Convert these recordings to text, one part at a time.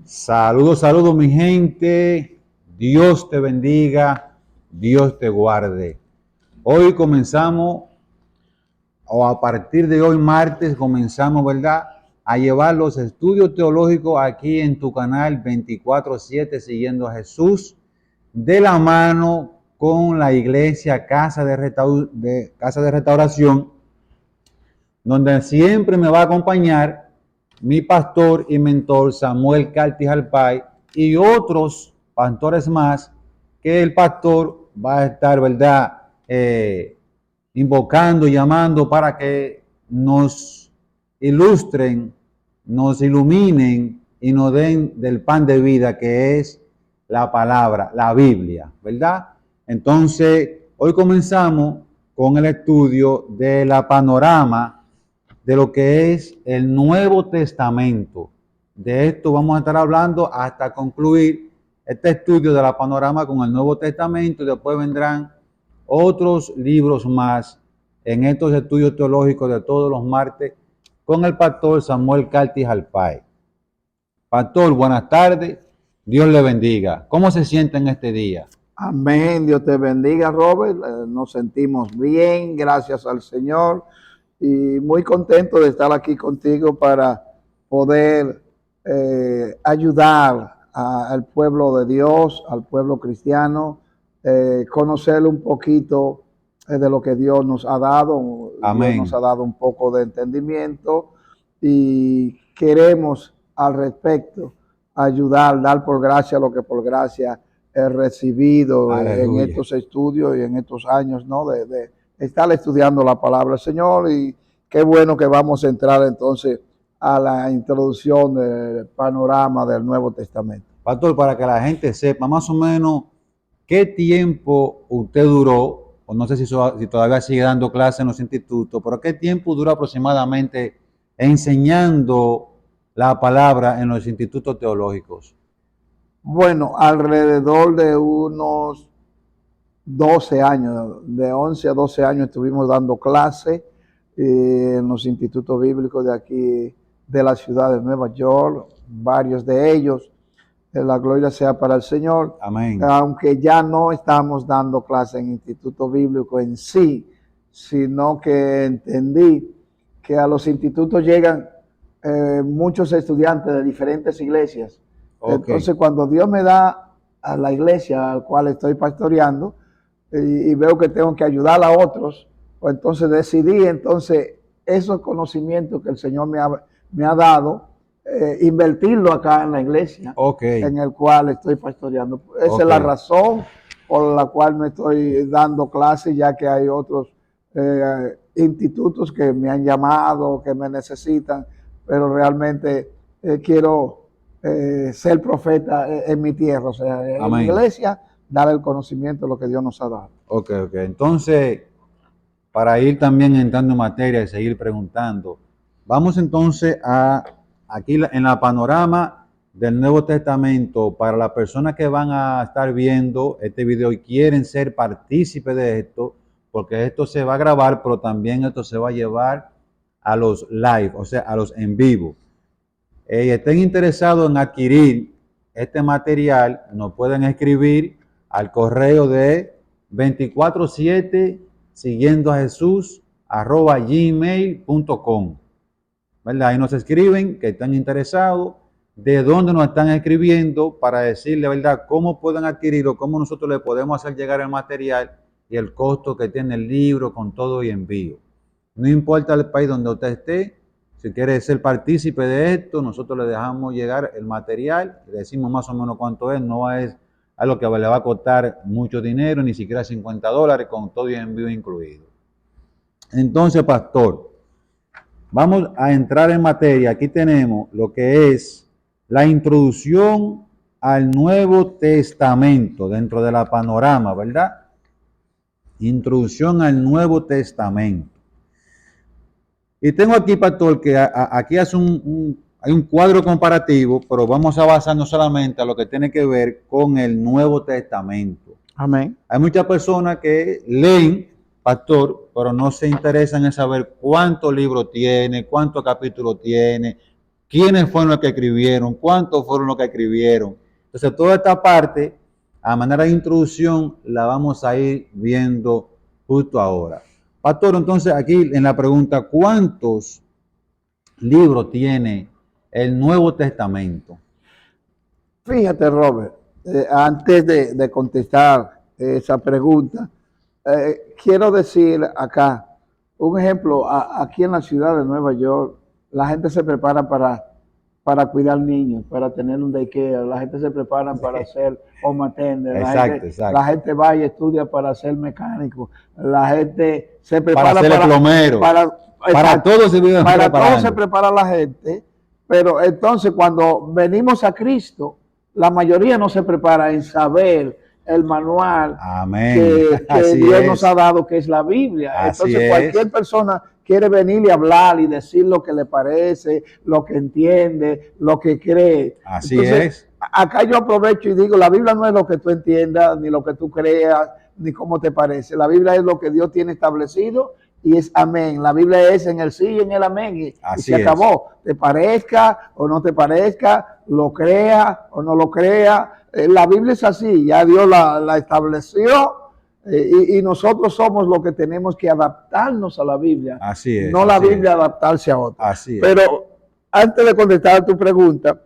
Saludos, saludos mi gente. Dios te bendiga, Dios te guarde. Hoy comenzamos, o a partir de hoy martes, comenzamos, ¿verdad?, a llevar los estudios teológicos aquí en tu canal 24/7, siguiendo a Jesús, de la mano con la iglesia Casa de Restauración, donde siempre me va a acompañar mi pastor y mentor Samuel Caltis Alpay y otros pastores más que el pastor va a estar, ¿verdad?, invocando y llamando para que nos ilustren, nos iluminen y nos den del pan de vida que es la palabra, la Biblia, ¿verdad? Entonces, hoy comenzamos con el estudio de la panorama de lo que es el Nuevo Testamento. De esto vamos a estar hablando hasta concluir este estudio de la panorama con el Nuevo Testamento, y después vendrán otros libros más en estos estudios teológicos de todos los martes con el pastor Samuel Caltis Alpay. Pastor, buenas tardes, Dios le bendiga. ¿Cómo se siente en este día? Amén, Dios te bendiga, Robert. Nos sentimos bien, gracias al Señor, y muy contento de estar aquí contigo para poder ayudar al pueblo de Dios, al pueblo cristiano, conocer un poquito de lo que Dios nos ha dado. Amén. Dios nos ha dado un poco de entendimiento y queremos al respecto ayudar, dar por gracia lo que por gracia he recibido. Aleluya. En estos estudios y en estos años, ¿no?, de estar estudiando la palabra del Señor. Y qué bueno que vamos a entrar entonces a la introducción del panorama del Nuevo Testamento. Pastor, para que la gente sepa más o menos qué tiempo usted duró, o no sé si todavía sigue dando clases en los institutos, pero qué tiempo duró aproximadamente enseñando la palabra en los institutos teológicos. Bueno, alrededor de unos 12 años, de 11 a 12 años estuvimos dando clases en los institutos bíblicos de aquí, de la ciudad de Nueva York, varios de ellos. La gloria sea para el Señor. Amén. Aunque ya no estamos dando clases en instituto bíblico en sí, sino que entendí que a los institutos llegan muchos estudiantes de diferentes iglesias. Okay. Entonces, cuando Dios me da a la iglesia al cual estoy pastoreando y veo que tengo que ayudar a otros, pues entonces decidí esos conocimientos que el Señor me ha dado, invertirlo acá en la iglesia, okay, en el cual estoy pastoreando. Esa okay, es la razón por la cual me estoy dando clases, ya que hay otros institutos que me han llamado, que me necesitan, pero realmente quiero ser profeta en mi tierra, o sea, en Amén, la iglesia, dar el conocimiento de lo que Dios nos ha dado. Ok. Entonces, para ir también entrando en materia y seguir preguntando, vamos entonces a aquí en la panorama del Nuevo Testamento. Para las personas que van a estar viendo este video y quieren ser partícipes de esto, porque esto se va a grabar, pero también esto se va a llevar a los live, o sea, a los en vivo. Estén interesados en adquirir este material, nos pueden escribir al correo de 24/7 siguiendo a Jesús @gmail.com, ¿verdad? Ahí nos escriben que están interesados, de dónde nos están escribiendo, para decirle, ¿verdad?, cómo pueden adquirirlo, cómo nosotros le podemos hacer llegar el material y el costo que tiene el libro con todo y envío. No importa el país donde usted esté, si quiere ser partícipe de esto, nosotros le dejamos llegar el material, le decimos más o menos cuánto es, no es algo que le va a costar mucho dinero, ni siquiera $50, con todo y envío incluido. Entonces, pastor, vamos a entrar en materia. Aquí tenemos lo que es la introducción al Nuevo Testamento dentro de la panorama, ¿verdad? Introducción al Nuevo Testamento. Y tengo aquí, pastor, que aquí hace hay un cuadro comparativo, pero vamos a basarnos solamente a lo que tiene que ver con el Nuevo Testamento. Amén. Hay muchas personas que leen, pastor, pero no se interesan en saber cuántos libros tiene, cuántos capítulos tiene, quiénes fueron los que escribieron, cuántos fueron los que escribieron. Entonces, toda esta parte, a manera de introducción, la vamos a ir viendo justo ahora. Pastor, entonces aquí en la pregunta, ¿cuántos libros tiene el Nuevo Testamento? Fíjate, Robert, antes de contestar esa pregunta, quiero decir acá, un ejemplo, aquí en la ciudad de Nueva York, la gente se prepara para cuidar niños, para tener un daycare, la gente se prepara para ser home attendant, la gente va y estudia para ser mecánico, la gente se prepara para ser plomero, para todo se prepara la gente, pero entonces cuando venimos a Cristo, la mayoría no se prepara en saber el manual que Dios nos ha dado, que es la Biblia. Entonces cualquier persona quiere venir y hablar y decir lo que le parece, lo que entiende, lo que cree. Entonces, acá yo aprovecho y digo, la Biblia no es lo que tú entiendas, ni lo que tú creas, ni cómo te parece. La Biblia es lo que Dios tiene establecido y es amén. La Biblia es en el sí y en el amén y se acabó. Te parezca o no te parezca, lo crea o no lo crea. La Biblia es así, ya Dios la estableció y nosotros somos los que tenemos que adaptarnos a la Biblia. No la Biblia adaptarse a otra. Pero antes de contestar tu pregunta,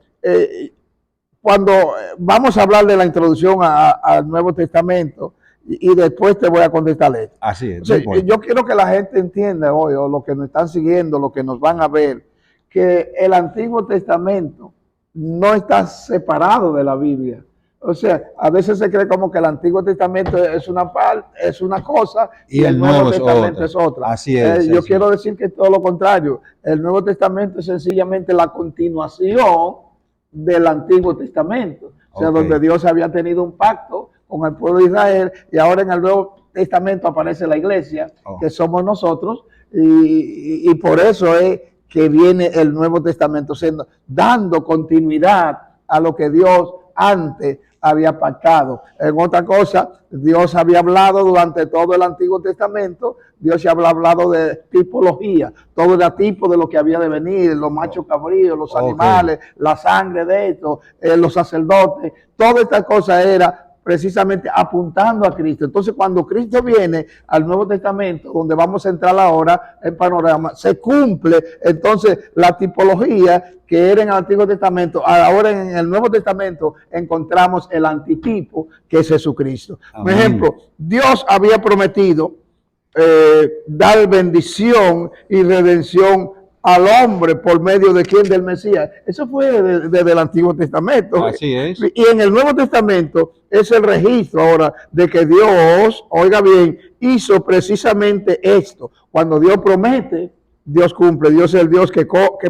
cuando vamos a hablar de la introducción al Nuevo Testamento, y después te voy a contestar esto. O sea, yo quiero que la gente entienda hoy, o los que nos están siguiendo, los que nos van a ver, que el Antiguo Testamento no está separado de la Biblia. O sea, a veces se cree como que el Antiguo Testamento es una parte, es una cosa y el Nuevo Testamento es otra. Yo quiero decir que es todo lo contrario. El Nuevo Testamento es sencillamente la continuación del Antiguo Testamento. O sea, donde Dios había tenido un pacto con el pueblo de Israel y ahora en el Nuevo Testamento aparece la iglesia, que somos nosotros, y por eso es que viene el Nuevo Testamento, dando continuidad a lo que Dios antes había pactado. En otra cosa, Dios había hablado durante todo el Antiguo Testamento, Dios ya había hablado de tipología, todo era tipo de lo que había de venir, los machos cabríos, los animales, la sangre de esto, los sacerdotes, toda esta cosa era precisamente apuntando a Cristo. Entonces, cuando Cristo viene al Nuevo Testamento, donde vamos a entrar ahora en panorama, se cumple entonces la tipología que era en el Antiguo Testamento. Ahora en el Nuevo Testamento encontramos el antitipo, que es Jesucristo. Por ejemplo, Dios había prometido dar bendición y redención al hombre por medio de quién, del Mesías. Eso fue desde el Antiguo Testamento. Así es. Y en el Nuevo Testamento es el registro ahora de que Dios, oiga bien, hizo precisamente esto. Cuando Dios promete, Dios cumple. Dios es el Dios que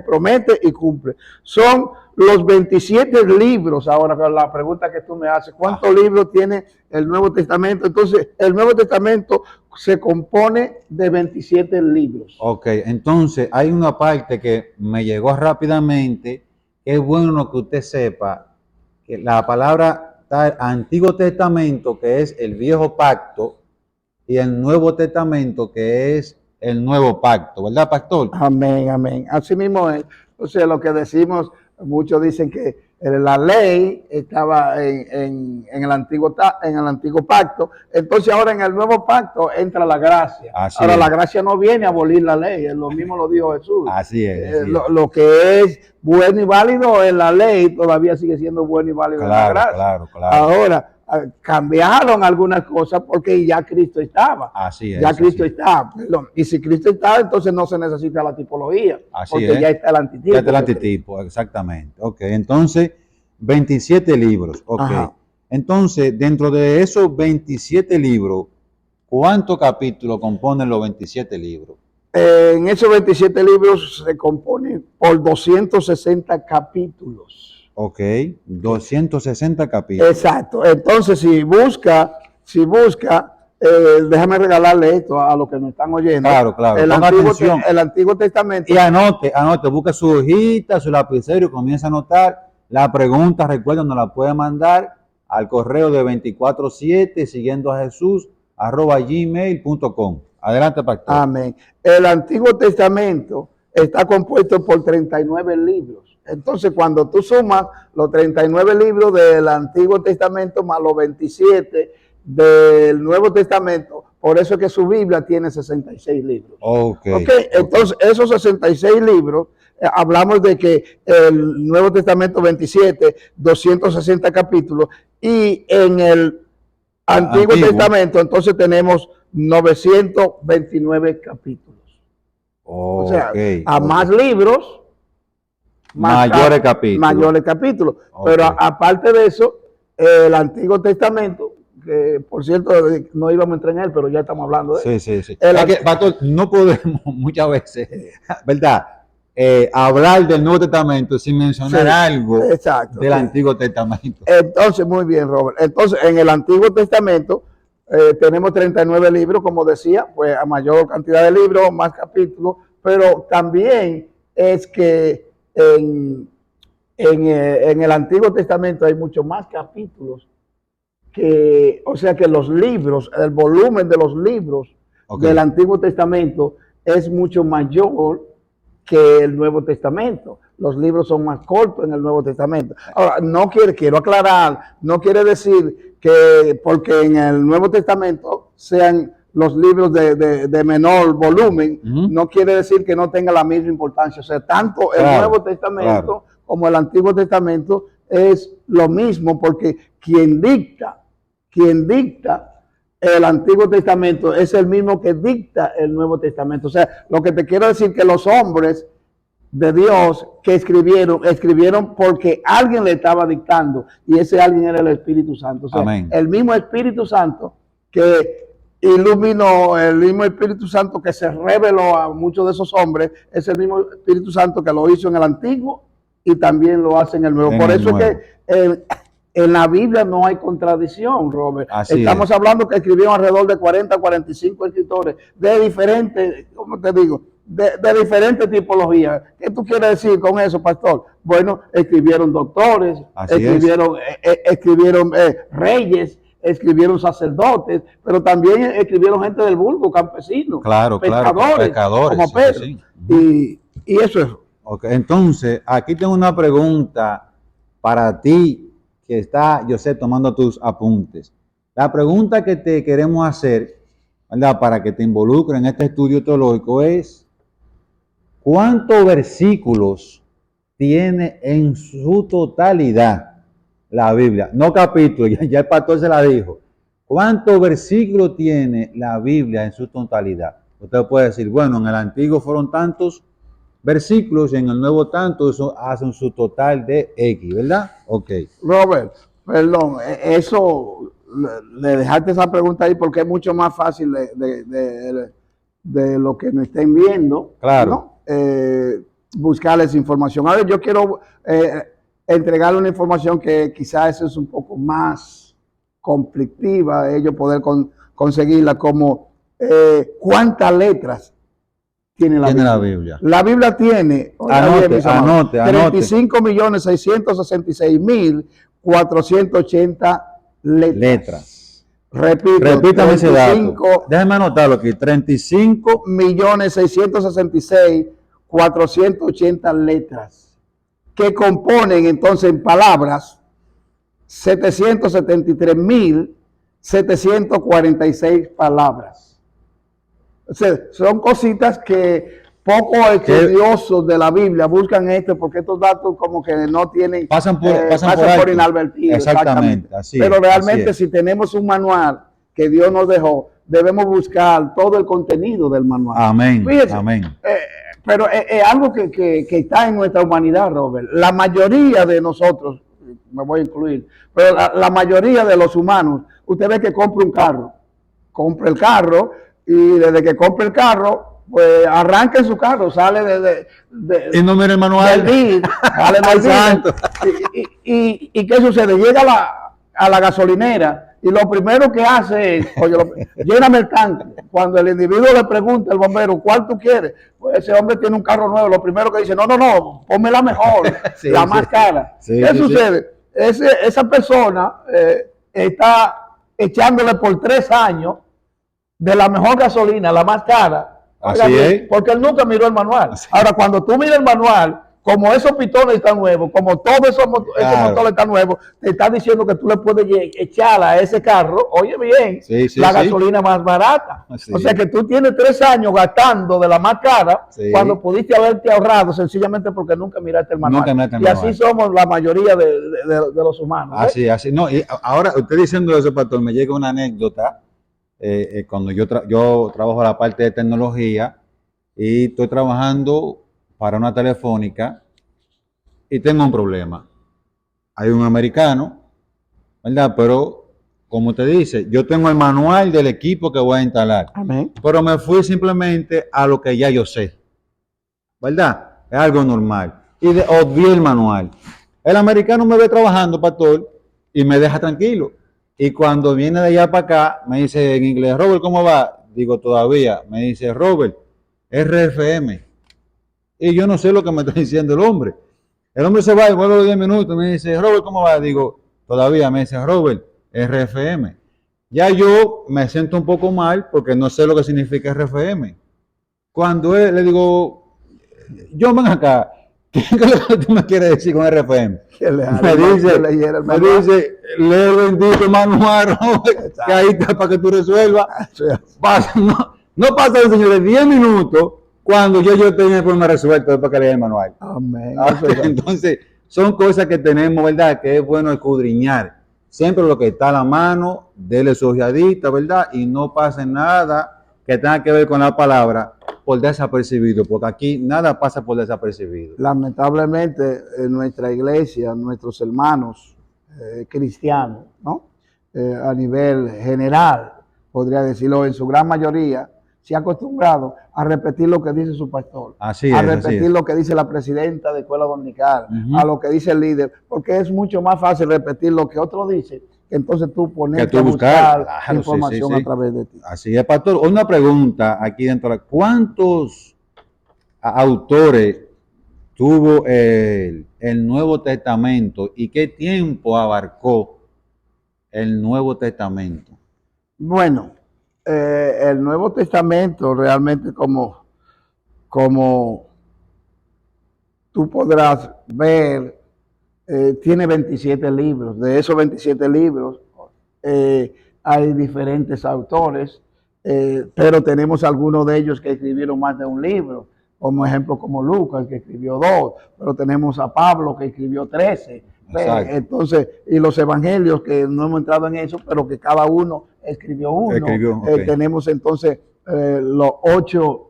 promete y cumple. Son los 27 libros, ahora la pregunta que tú me haces, ¿cuántos libros tiene el Nuevo Testamento? Entonces, el Nuevo Testamento se compone de 27 libros. Ok, entonces hay una parte que me llegó rápidamente, que es bueno que usted sepa, que la palabra Antiguo Testamento, que es el Viejo Pacto, y el Nuevo Testamento, que es el Nuevo Pacto, ¿verdad, pastor? Amén, amén. Así mismo es. O sea, lo que decimos, muchos dicen que la ley estaba en el antiguo pacto, entonces ahora en el nuevo pacto entra la gracia. Ahora la gracia no viene a abolir la ley, lo mismo lo dijo Jesús. Así es. Lo que es bueno y válido en la ley todavía sigue siendo bueno y válido en la gracia. Claro. Ahora cambiaron algunas cosas porque ya Cristo estaba. Así es. Ya Cristo está. Perdón. Y si Cristo está, entonces no se necesita la tipología. Porque ya está el antitipo. Ya está el antitipo, exactamente. Ok, entonces 27 libros. Ok. Ajá. Entonces, dentro de esos 27 libros, ¿cuántos capítulos componen los 27 libros? En esos 27 libros se componen por 260 capítulos. Ok, 260 capítulos. Exacto. Entonces, si busca, déjame regalarle esto a los que nos están oyendo. Claro. El Antiguo Testamento. Y anote, busca su hojita, su lapicero y comienza a anotar. La pregunta, recuerda, nos la puede mandar al correo de 24/7 siguiendo a Jesús @gmail.com. Adelante, pastor. Amén. El Antiguo Testamento está compuesto por 39 libros. Entonces, cuando tú sumas los 39 libros del Antiguo Testamento más los 27 del Nuevo Testamento, por eso es que su Biblia tiene 66 libros. Okay. Entonces, esos 66 libros, hablamos de que el Nuevo Testamento 27, 260 capítulos, y en el Antiguo Testamento, entonces tenemos 929 capítulos. O sea, a más libros, mayores capítulos. Pero aparte de eso, el Antiguo Testamento, que por cierto no íbamos a entrar en él, pero ya estamos hablando de él. Sí. Es que, pastor, no podemos muchas veces, ¿verdad? Hablar del Nuevo Testamento sin mencionar algo del Antiguo Testamento. Entonces, muy bien, Robert. Entonces, en el Antiguo Testamento tenemos 39 libros, como decía, pues a mayor cantidad de libros, más capítulos, pero también es que en el Antiguo Testamento hay mucho más capítulos o sea que los libros, el volumen de los libros del Antiguo Testamento es mucho mayor que el Nuevo Testamento. Los libros son más cortos en el Nuevo Testamento. Ahora, quiero aclarar, no quiere decir que porque en el Nuevo Testamento sean los libros de menor volumen, no quiere decir que no tenga la misma importancia. O sea, tanto el Nuevo Testamento como el Antiguo Testamento es lo mismo, porque quien dicta el Antiguo Testamento es el mismo que dicta el Nuevo Testamento. O sea, lo que te quiero decir que los hombres de Dios que escribieron porque alguien le estaba dictando, y ese alguien era el Espíritu Santo. O sea, el mismo Espíritu Santo que iluminó, el mismo Espíritu Santo que se reveló a muchos de esos hombres, es el mismo Espíritu Santo que lo hizo en el Antiguo y también lo hace en el Nuevo. Por eso es que en la Biblia no hay contradicción, Robert. Estamos hablando que escribieron alrededor de 40, 45 escritores de diferentes, ¿cómo te digo? De diferentes tipologías. ¿Qué tú quieres decir con eso, pastor? Bueno, escribieron doctores, escribieron reyes, escribieron sacerdotes, pero también escribieron gente del vulgo, campesinos, pescadores, como Pedro. Y eso es. Entonces, aquí tengo una pregunta para ti que está, yo sé, tomando tus apuntes. La pregunta que te queremos hacer, ¿verdad?, para que te involucres en este estudio teológico es: ¿cuántos versículos tiene en su totalidad la Biblia? No capítulos, ya el pastor se la dijo. ¿Cuántos versículos tiene la Biblia en su totalidad? Usted puede decir, bueno, en el Antiguo fueron tantos versículos, en el Nuevo tanto, eso hacen su total de X, ¿verdad? Robert, perdón, eso, le dejaste esa pregunta ahí porque es mucho más fácil de lo que me estén viendo, ¿no? Buscarles información. A ver, yo quiero entregarle una información que quizás es un poco más conflictiva, ellos poder conseguirla, como cuántas letras tiene la Biblia. La Biblia tiene, anote, 35.666.480 letras. Repítame ese dato. Déjame anotarlo aquí. 35.666.480 letras, que componen entonces en palabras 773.746 palabras. O sea, son cositas que pocos estudiosos de la Biblia buscan porque estos datos como que no tienen, pasan por inadvertidos. Exactamente. Así pero realmente si tenemos un manual que Dios nos dejó, debemos buscar todo el contenido del manual. Amén. Fíjense, amén. Pero es algo que está en nuestra humanidad, Robert. La mayoría de nosotros, me voy a incluir, pero la mayoría de los humanos, usted ve que compra un carro, compra el carro, y desde que compra el carro, pues arranca en su carro, sale y no mira el manual. ¿Y qué sucede? Llega a la gasolinera y lo primero que hace es, lléname el tanque. Cuando el individuo le pregunta al bombero, ¿cuál tú quieres? Pues ese hombre tiene un carro nuevo. Lo primero que dice, no, ponme la mejor, la más cara. ¿Qué sucede? Esa persona está echándole por 3 años de la mejor gasolina, la más cara. Así es. Porque él nunca miró el manual. Ahora, cuando tú miras el manual como esos pistones están nuevos, como todos esos motores están nuevos, te están diciendo que tú le puedes echar a ese carro, oye bien, la gasolina más barata. O sea que tú tienes 3 años gastando de la más cara cuando pudiste haberte ahorrado sencillamente porque nunca miraste el manual. Y así somos la mayoría de los humanos. Así. No, y ahora, usted diciendo eso, pastor, me llega una anécdota. Cuando yo trabajo la parte de tecnología y estoy trabajando para una telefónica y tengo un problema. Hay un americano, ¿verdad? Pero, como usted dice, yo tengo el manual del equipo que voy a instalar. Amén. Pero me fui simplemente a lo que ya yo sé, ¿verdad? Es algo normal. Y obvié el manual. El americano me ve trabajando, pastor, y me deja tranquilo. Y cuando viene de allá para acá, me dice en inglés, Robert, ¿cómo va? Digo, todavía. Me dice, Robert, RFM. Y yo no sé lo que me está diciendo el hombre. El hombre se va y vuelve a los 10 minutos. Me dice, Robert, ¿cómo va? Digo, todavía. Me dice, Robert, RFM. Ya yo me siento un poco mal porque no sé lo que significa RFM. Cuando él, le digo, yo ven acá, ¿qué es lo que tú me quieres decir con RFM? Me dice, lee el bendito manual, Robert, que ahí está para que tú resuelvas. No pasan, señores, 10 minutos cuando yo tenía el problema resuelto después que leí el manual. Amén. Entonces, son cosas que tenemos, ¿verdad? Que es bueno escudriñar. Siempre lo que está a la mano, dele su ojeadita, ¿verdad? Y no pase nada que tenga que ver con la palabra por desapercibido, porque aquí nada pasa por desapercibido. Lamentablemente, en nuestra iglesia, nuestros hermanos cristianos, ¿no? A nivel general, podría decirlo, en su gran mayoría, se ha acostumbrado a repetir lo que dice su pastor, a repetir lo que dice la presidenta de escuela dominical, a lo que dice el líder, porque es mucho más fácil repetir lo que otro dice, que entonces tú ponerte a buscar información a través de ti. Así es, pastor. Una pregunta aquí dentro. ¿Cuántos autores tuvo el Nuevo Testamento y qué tiempo abarcó el Nuevo Testamento? Bueno, el Nuevo Testamento realmente como tú podrás ver, tiene 27 libros. De esos 27 libros hay diferentes autores, pero tenemos algunos de ellos que escribieron más de un libro, como ejemplo como Lucas, que escribió 2, pero tenemos a Pablo que escribió 13. Entonces, y los evangelios, que no hemos entrado en eso, pero que cada uno escribió uno. Tenemos entonces los 8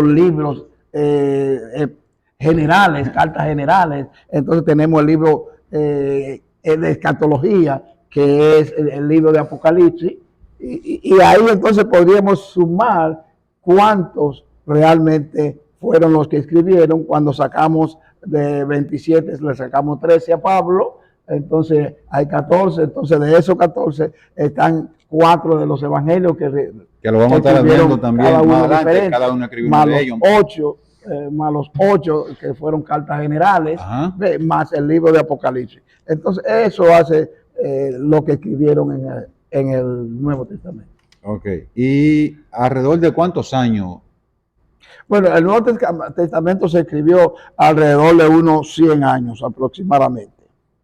libros generales, cartas generales. Entonces tenemos el libro de escatología, que es el libro de Apocalipsis, y ahí entonces podríamos sumar cuántos realmente fueron los que escribieron. Cuando sacamos de 27, le sacamos 13 a Pablo, entonces hay 14, entonces de esos 14 están 4 de los evangelios que lo vamos a estar viendo también más adelante, cada uno escribió uno de ellos. Más los 8 que fueron cartas generales, más el libro de Apocalipsis. Entonces eso hace lo que escribieron en el Nuevo Testamento. Ok, ¿y alrededor de cuántos años? Bueno, el Nuevo Testamento se escribió alrededor de unos 100 años aproximadamente.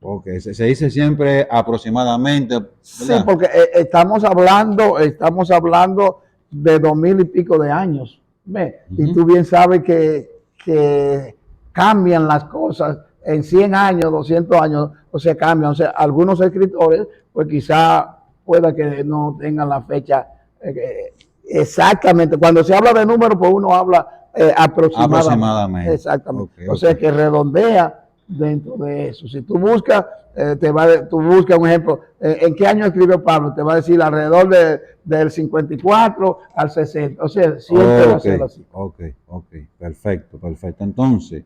Ok, se dice siempre aproximadamente, ¿verdad? Sí, porque estamos hablando de 2000 y pico de años. Y tú bien sabes que cambian las cosas en 100 años, 200 años, o sea, cambian. O sea, algunos escritores, pues quizá pueda que no tengan la fecha exactamente. Cuando se habla de números, pues uno habla aproximadamente. Exactamente. O sea, que redondea dentro de eso. Si tú buscas, tú buscas un ejemplo, ¿en qué año escribió Pablo? Te va a decir alrededor del 54 al 60. O sea, siempre va a ser así. Ok, perfecto. Entonces,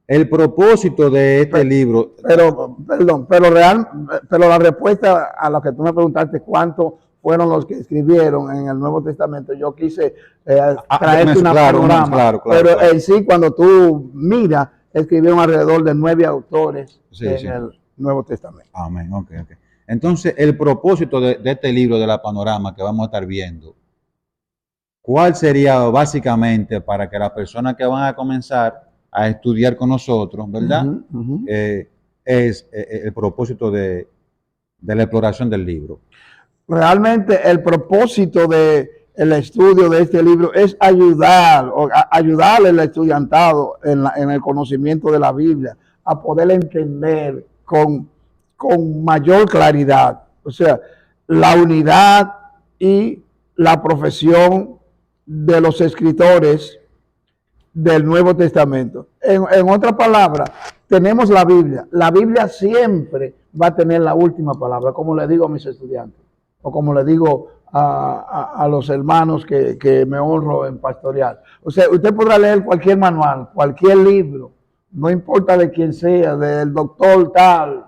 el propósito de este libro... Pero la respuesta a lo que tú me preguntaste, ¿cuántos fueron los que escribieron en el Nuevo Testamento? Yo quise traerte una panorama. Pero en sí, cuando tú miras, escribieron alrededor de 9 autores en el Nuevo Testamento. Amén, ok. Entonces, el propósito de este libro, de la panorama que vamos a estar viendo, ¿cuál sería básicamente para que las personas que van a comenzar a estudiar con nosotros, ¿verdad? Es el propósito de la exploración del libro. Realmente el propósito del estudio de este libro es ayudarle al estudiantado en el conocimiento de la Biblia, a poder entender con mayor claridad, o sea, la unidad y la profesión de los escritores del Nuevo Testamento. En otras palabras, tenemos la Biblia. La Biblia siempre va a tener la última palabra, como le digo a mis estudiantes, o como le digo a los hermanos que me honro en pastorear. O sea, usted podrá leer cualquier manual, cualquier libro, no importa de quién sea, del doctor tal,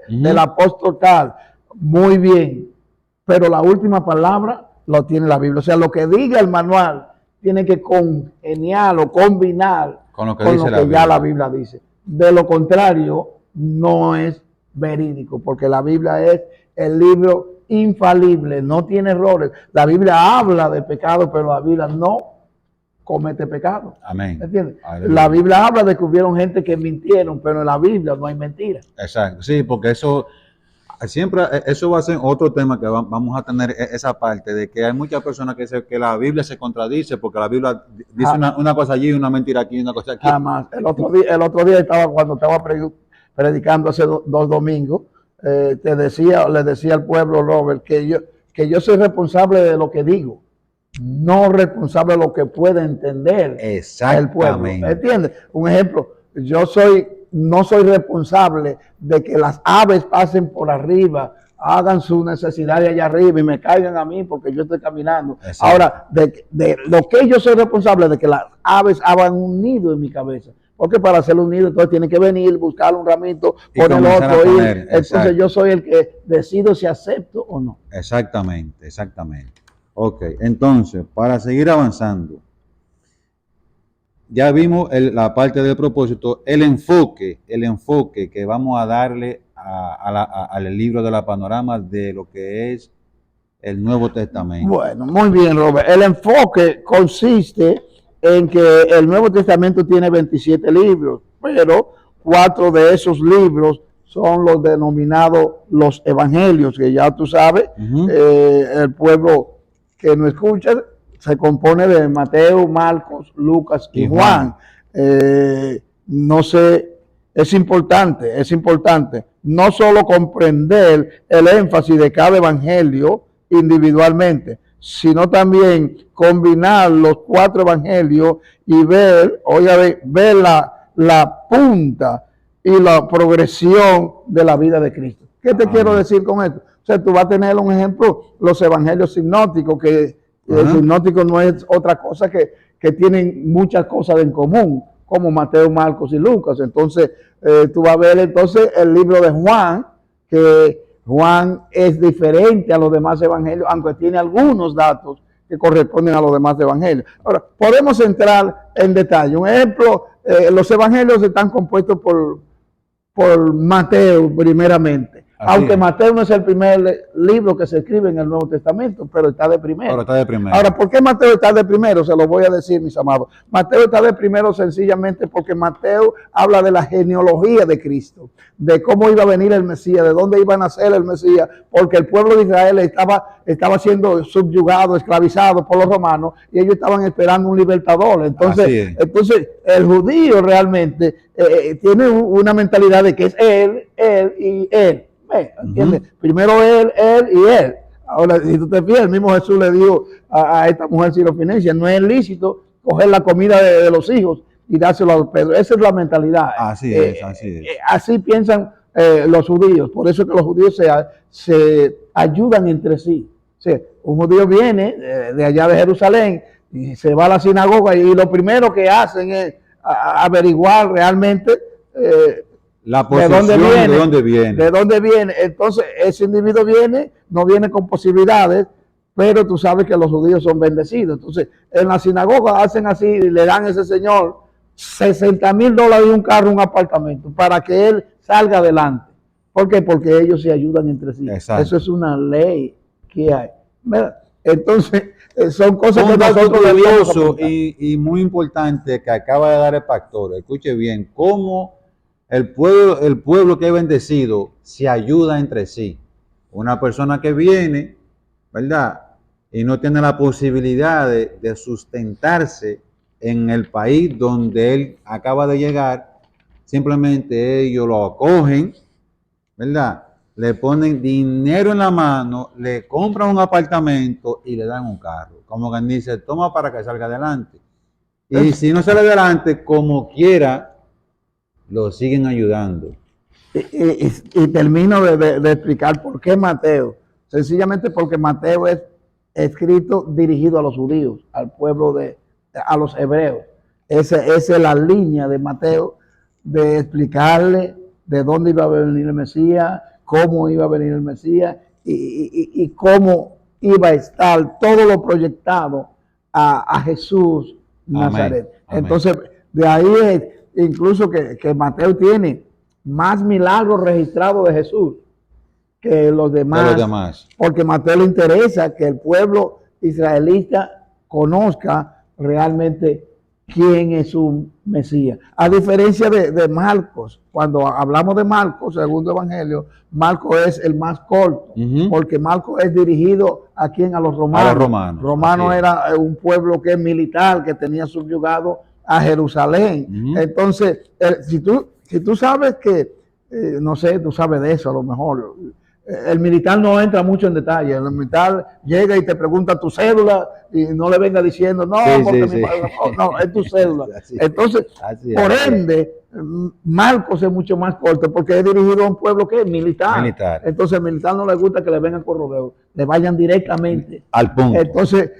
del apóstol tal, muy bien, pero la última palabra lo tiene la Biblia. O sea, lo que diga el manual tiene que congeniar o combinar con lo que ya la Biblia dice. De lo contrario, no es verídico, porque la Biblia es el libro infalible, no tiene errores. La Biblia habla de pecado, pero la Biblia no comete pecado. Amén. ¿Entiendes? La Biblia habla de que hubieron gente que mintieron, pero en la Biblia no hay mentiras. Exacto, sí, porque eso siempre, eso va a ser otro tema que vamos a tener, esa parte de que hay muchas personas que dicen que la Biblia se contradice porque la Biblia dice una cosa allí, una mentira aquí, una cosa aquí. Jamás. El otro día cuando estaba predicando hace 2 domingos, le decía al pueblo, Robert, que yo soy responsable de lo que digo, no responsable de lo que puede entender el pueblo. ¿Entiendes? Un ejemplo, no soy responsable de que las aves pasen por arriba, hagan su necesidad de allá arriba y me caigan a mí porque yo estoy caminando. Exacto. Ahora, de lo que yo soy responsable de que las aves hagan un nido en mi cabeza. Porque para hacer un nido, entonces tienen que venir, buscar un ramito, poner otro, ir. Entonces yo soy el que decido si acepto o no. Exactamente, exactamente. Ok, entonces, para seguir avanzando, ya vimos la parte del propósito, el enfoque que vamos a darle al libro de la panorama de lo que es el Nuevo Testamento. Bueno, muy bien, Robert. El enfoque consiste en que el Nuevo Testamento tiene 27 libros, pero 4 de esos libros son los denominados los evangelios, que ya tú sabes, el pueblo que no escucha se compone de Mateo, Marcos, Lucas y Juan. No sé, es importante no solo comprender el énfasis de cada evangelio individualmente, sino también combinar los 4 evangelios y ver la punta y la progresión de la vida de Cristo. ¿Qué te quiero decir con esto? O sea, tú vas a tener un ejemplo, los evangelios sinópticos, que el sinóptico no es otra cosa que tienen muchas cosas en común, como Mateo, Marcos y Lucas. Entonces, tú vas a ver entonces el libro de Juan, que Juan es diferente a los demás evangelios, aunque tiene algunos datos que corresponden a los demás evangelios. Ahora, podemos entrar en detalle. Un ejemplo, los evangelios están compuestos por Mateo primeramente. Aunque Mateo no es el primer libro que se escribe en el Nuevo Testamento, pero está de primero. Ahora, ¿por qué Mateo está de primero? Se lo voy a decir, mis amados. Mateo está de primero sencillamente porque Mateo habla de la genealogía de Cristo, de cómo iba a venir el Mesías, de dónde iba a nacer el Mesías, porque el pueblo de Israel estaba siendo subyugado, esclavizado por los romanos, y ellos estaban esperando un libertador. Entonces el judío realmente tiene una mentalidad de que es él y él. ¿Entiendes? Primero él y él. Ahora, si tú te fijas, el mismo Jesús le dijo a esta mujer sirofenicia, no es lícito coger la comida de los hijos y dárselo a los perros. Esa es la mentalidad. Así es. Así piensan los judíos. Por eso que los judíos se ayudan entre sí. O sea, un judío viene de allá de Jerusalén y se va a la sinagoga y lo primero que hacen es averiguar realmente la posición de dónde viene. Entonces, ese individuo no viene con posibilidades, pero tú sabes que los judíos son bendecidos. Entonces, en la sinagoga hacen así y le dan a ese señor $60,000 y un carro, un apartamento, para que él salga adelante. ¿Por qué? Porque ellos se ayudan entre sí. Exacto. Eso es una ley que hay. Entonces, son cosas que Un dato nosotros debíamos curioso apuntar. y muy importante que acaba de dar el pastor. Escuche bien, cómo el pueblo que es bendecido se ayuda entre sí. Una persona que viene, ¿verdad? Y no tiene la posibilidad de sustentarse en el país donde él acaba de llegar, simplemente ellos lo acogen, ¿verdad? Le ponen dinero en la mano, le compran un apartamento y le dan un carro. Como quien dice, toma para que salga adelante. Y si no sale adelante, como quiera, lo siguen ayudando. Y termino de explicar por qué Mateo. Sencillamente porque Mateo es escrito dirigido a los judíos, al pueblo a los hebreos. Esa es la línea de Mateo de explicarle de dónde iba a venir el Mesías, cómo iba a venir el Mesías y cómo iba a estar todo lo proyectado a Jesús Nazaret. Amén. Entonces, de ahí es incluso que Mateo tiene más milagros registrados de Jesús que los demás, porque a Mateo le interesa que el pueblo israelita conozca realmente quién es su Mesías. A diferencia de Marcos, cuando hablamos de Marcos, segundo evangelio, Marcos es el más corto, porque Marcos es dirigido a quién, a los romanos. A los romanos. Romanos era un pueblo que es militar, que tenía subyugado a Jerusalén. Entonces, si tú sabes que, no sé, tú sabes de eso a lo mejor, el militar no entra mucho en detalle. El militar llega y te pregunta tu cédula y no le venga diciendo, no, Sí, porque sí, mi sí. padre, no, es tu cédula. Así, Entonces, así por es. ende, Marcos es mucho más corto porque es dirigido a un pueblo que es militar. Entonces, al militar no le gusta que le vengan con rodeo, le vayan directamente al punto. Entonces,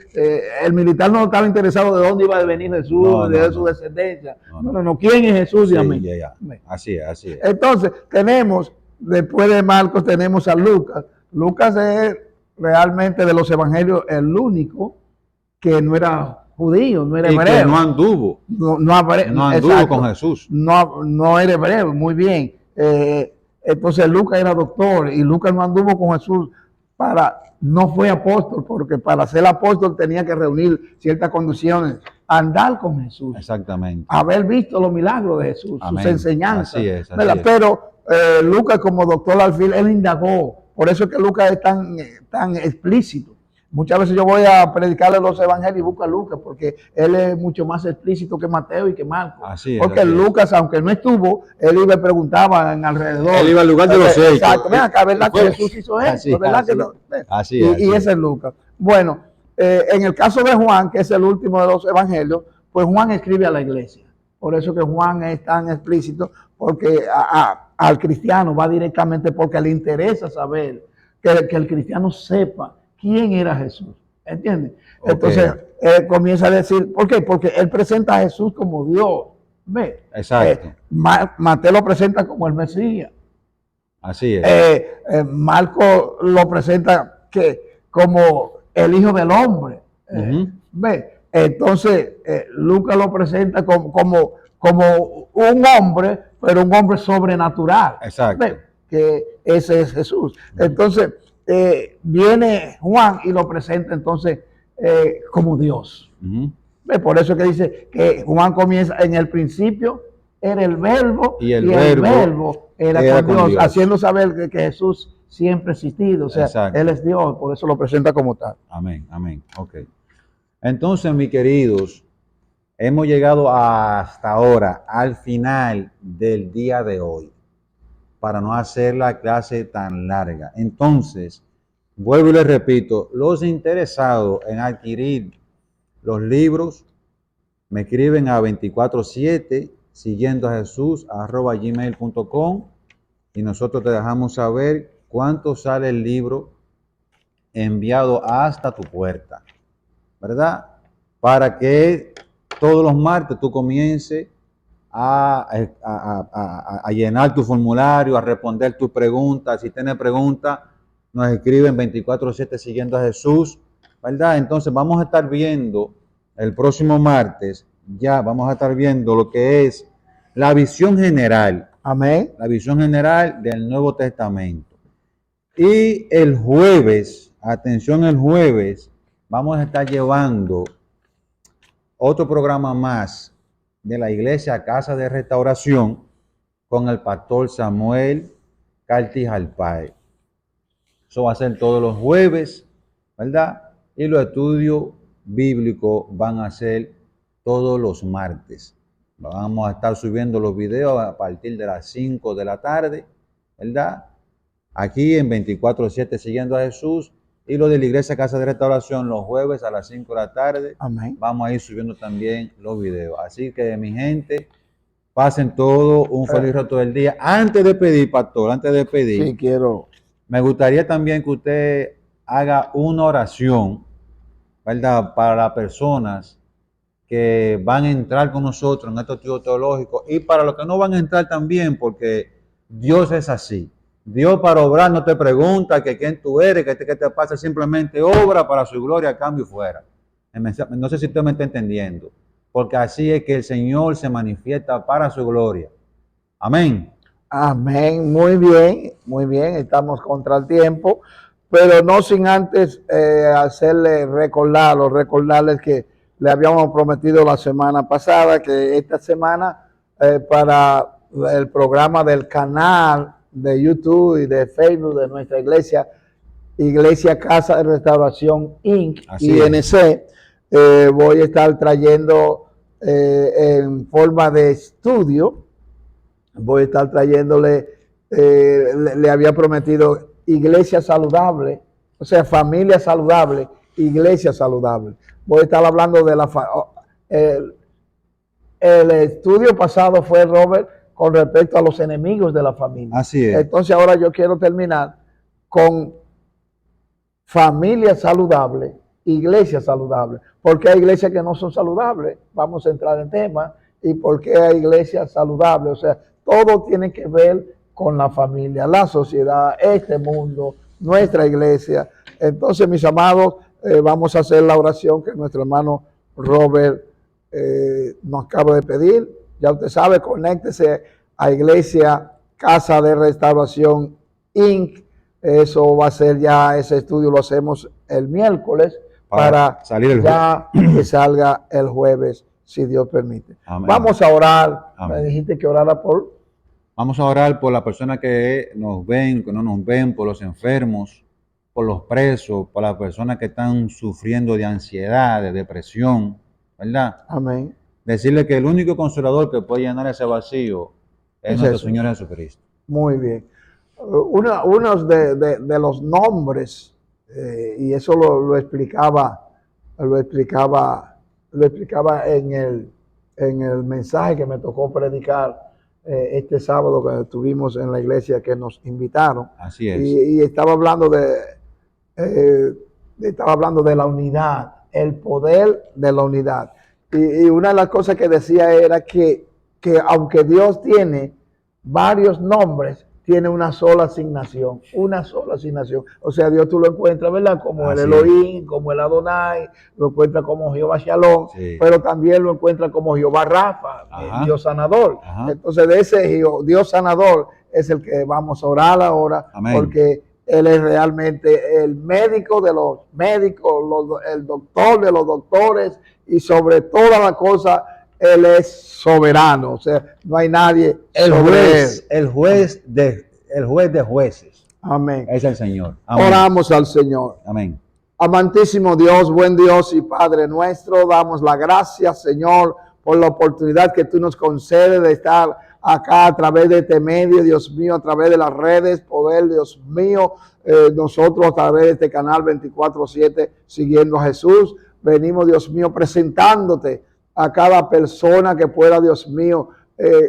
el militar no estaba interesado de dónde iba a venir Jesús, de su descendencia. No, ¿quién es Jesús? Sí, Dígame. ya. Así es, así es. Entonces, después de Marcos, tenemos a Lucas. Lucas es realmente de los evangelios el único que no era judío, no era hebreo. Que no anduvo. No anduvo con Jesús. No era hebreo, muy bien. Entonces Lucas era doctor y Lucas no anduvo con Jesús no fue apóstol, porque para ser apóstol tenía que reunir ciertas condiciones, andar con Jesús. Exactamente. Haber visto los milagros de Jesús, Amén. sus enseñanzas. Así es. Pero Lucas, como doctor al fin, él indagó. Por eso es que Lucas es tan explícito. Muchas veces yo voy a predicarle los evangelios y busco a Lucas, porque él es mucho más explícito que Mateo y que Marcos. Así es. Porque Lucas, aunque no estuvo, él iba y preguntaba en alrededor. Él iba al lugar de los hechos. Exacto. Ven acá, ¿verdad que Jesús hizo esto? ¿Verdad que no? Así es. Y ese es Lucas. Bueno, en el caso de Juan, que es el último de los evangelios, pues Juan escribe a la iglesia. Por eso que Juan es tan explícito, porque al cristiano va directamente porque le interesa saber que el cristiano sepa quién era Jesús. ¿Entiendes? Okay. Entonces, él comienza a decir, ¿por qué? Porque él presenta a Jesús como Dios. ¿Ve? Exacto. Mateo lo presenta como el Mesías. Así es. Marco lo presenta como el Hijo del Hombre. ¿Ve? Entonces, Lucas lo presenta como un hombre, pero un hombre sobrenatural. Exacto. ¿Ve? Que ese es Jesús. Entonces, viene Juan y lo presenta entonces como Dios. Por eso que dice que Juan comienza en el principio, era el verbo y el verbo era con Dios, haciendo saber que Jesús siempre ha existido. O sea, exacto, Él es Dios, por eso lo presenta como tal. Amén. Ok. Entonces, mis queridos, hemos llegado hasta ahora, al final del día de hoy, para no hacer la clase tan larga. Entonces, vuelvo y les repito, los interesados en adquirir los libros, me escriben a 24/7, siguiendo a Jesús, @gmail.com, y nosotros te dejamos saber cuánto sale el libro enviado hasta tu puerta, ¿verdad? Para que todos los martes tú comiences a llenar tu formulario, a responder tus preguntas. Si tienes preguntas, nos escriben 24/7 siguiendo a Jesús, ¿verdad? Entonces vamos a estar viendo el próximo martes, ya vamos a estar viendo lo que es la visión general. Amén. La visión general del Nuevo Testamento. Y el jueves, atención, el jueves, vamos a estar llevando otro programa más de la iglesia Casa de Restauración con el pastor Samuel Cartijalpáez. Eso va a ser todos los jueves, ¿verdad? Y los estudios bíblicos van a ser todos los martes. Vamos a estar subiendo los videos a partir de las 5 de la tarde, ¿verdad? Aquí en 24/7 siguiendo a Jesús. Y lo de la iglesia Casa de Restauración los jueves a las 5 de la tarde. Amén. Vamos a ir subiendo también los videos. Así que mi gente, pasen todo un feliz resto del día. Antes de pedir, pastor, Sí, quiero. me gustaría también que usted haga una oración, ¿verdad? Para las personas que van a entrar con nosotros en estos estudios teológicos y para los que no van a entrar también, porque Dios es así. Dios para obrar no te pregunta que quién tú eres, que te pasa, simplemente obra para su gloria, cambio y fuera. No sé si usted me está entendiendo, porque así es que el Señor se manifiesta para su gloria. Amén. Amén, muy bien, estamos contra el tiempo, pero no sin antes hacerle recordarles que le habíamos prometido la semana pasada que esta semana para el programa del canal de YouTube y de Facebook de nuestra iglesia, Iglesia Casa de Restauración Inc. Así INC, voy a estar trayendo en forma de estudio. Voy a estar trayéndole, le había prometido iglesia saludable, o sea, familia saludable, iglesia saludable. Voy a estar hablando de el estudio pasado fue, Robert, con respecto a los enemigos de la familia. Así es. Entonces ahora yo quiero terminar con familia saludable, iglesia saludable. ¿Por qué hay iglesias que no son saludables? Vamos a entrar en tema. ¿Y por qué hay iglesias saludables? O sea, todo tiene que ver con la familia, la sociedad, este mundo, nuestra iglesia. Entonces, mis amados, vamos a hacer la oración que nuestro hermano Robert nos acaba de pedir. Ya usted sabe, conéctese a Iglesia Casa de Restauración Inc. Eso va a ser ya, ese estudio lo hacemos el miércoles para salir el ya que salga el jueves, si Dios permite. Amén. Vamos a orar. Amén. Me dijiste que orara por... Vamos a orar por las personas que nos ven, que no nos ven, por los enfermos, por los presos, por las personas que están sufriendo de ansiedad, de depresión, ¿verdad? Amén. Decirle que el único consolador que puede llenar ese vacío es nuestro Señor Jesucristo. Muy bien. Unos de los nombres, y eso lo explicaba en el mensaje que me tocó predicar este sábado que estuvimos en la iglesia que nos invitaron. Así es. Y estaba hablando de la unidad, el poder de la unidad. Y una de las cosas que decía era que aunque Dios tiene varios nombres, tiene una sola asignación. O sea, Dios tú lo encuentras, ¿verdad? Como así el Elohim, como el Adonai, lo encuentras como Jehová Shalom, sí, pero también lo encuentras como Jehová Rafa, el Dios sanador. Ajá. Entonces, de ese Dios sanador es el que vamos a orar ahora. Amén. Porque Él es realmente el médico de los médicos, el doctor de los doctores, y sobre todas las cosas, Él es soberano, o sea, no hay nadie sobre Él. El juez de jueces. Amén. Es el Señor. Amén. Oramos al Señor. Amén. Amantísimo Dios, buen Dios y Padre nuestro, damos la gracia, Señor, por la oportunidad que tú nos concedes de estar acá a través de este medio, Dios mío, a través de las redes, poder, Dios mío, nosotros a través de este canal 24/7, siguiendo a Jesús. Venimos, Dios mío, presentándote a cada persona que pueda, Dios mío,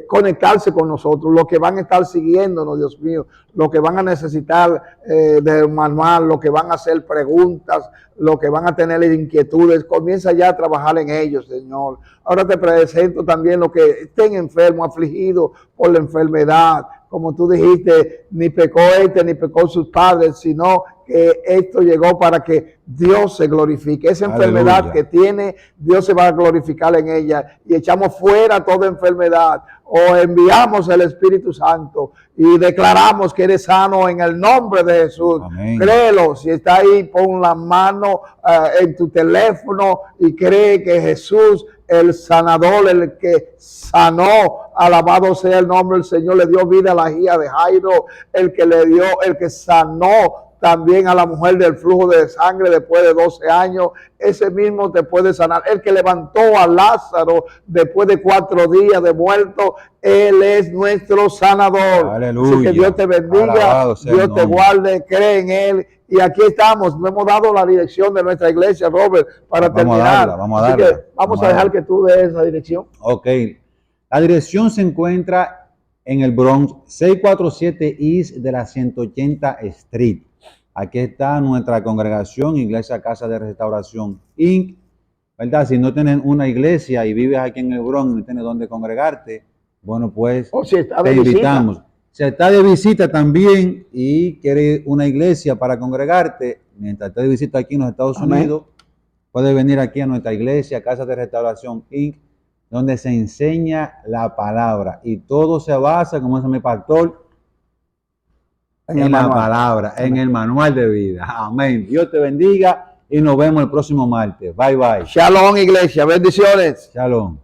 conectarse con nosotros, los que van a estar siguiéndonos, Dios mío, los que van a necesitar del manual, los que van a hacer preguntas, los que van a tener inquietudes, comienza ya a trabajar en ellos, Señor. Ahora te presento también los que estén enfermos, afligidos por la enfermedad, como tú dijiste, ni pecó ni pecó sus padres, sino que esto llegó para que Dios se glorifique. Esa enfermedad Aleluya. que tiene, Dios se va a glorificar en ella y echamos fuera toda enfermedad o enviamos el Espíritu Santo y declaramos que eres sano en el nombre de Jesús. Amén. Créelo, si está ahí, pon la mano en tu teléfono y cree que Jesús, el sanador, el que sanó, alabado sea el nombre del Señor, le dio vida a la hija de Jairo, el que sanó también a la mujer del flujo de sangre después de 12 años, ese mismo te puede sanar. El que levantó a Lázaro después de 4 días de muerto, Él es nuestro sanador. Aleluya. Así que Dios te bendiga, Alabado sea el Dios te nombre. guarde, cree en Él. Y aquí estamos, no hemos dado la dirección de nuestra iglesia, Robert, para Vamos a terminar. darla, vamos a Así darla. que vamos a Vamos a dejar darla. que tú des la dirección. Ok. La dirección se encuentra en el Bronx, 647 East de la 180 Street. Aquí está nuestra congregación, Iglesia Casa de Restauración Inc. ¿Verdad? Si no tienes una iglesia y vives aquí en el Bronx y no tienes dónde congregarte, bueno, pues O si está te de visita. invitamos. Si estás de visita también y quieres una iglesia para congregarte, mientras estés de visita aquí en los Estados Amén. Unidos, puedes venir aquí a nuestra iglesia, Casa de Restauración Inc., donde se enseña la palabra. Y todo se basa, como dice mi pastor, En el en la manual. palabra, en el manual de vida. Amén. Dios te bendiga y nos vemos el próximo martes. Bye, bye. Shalom, iglesia. Bendiciones. Shalom.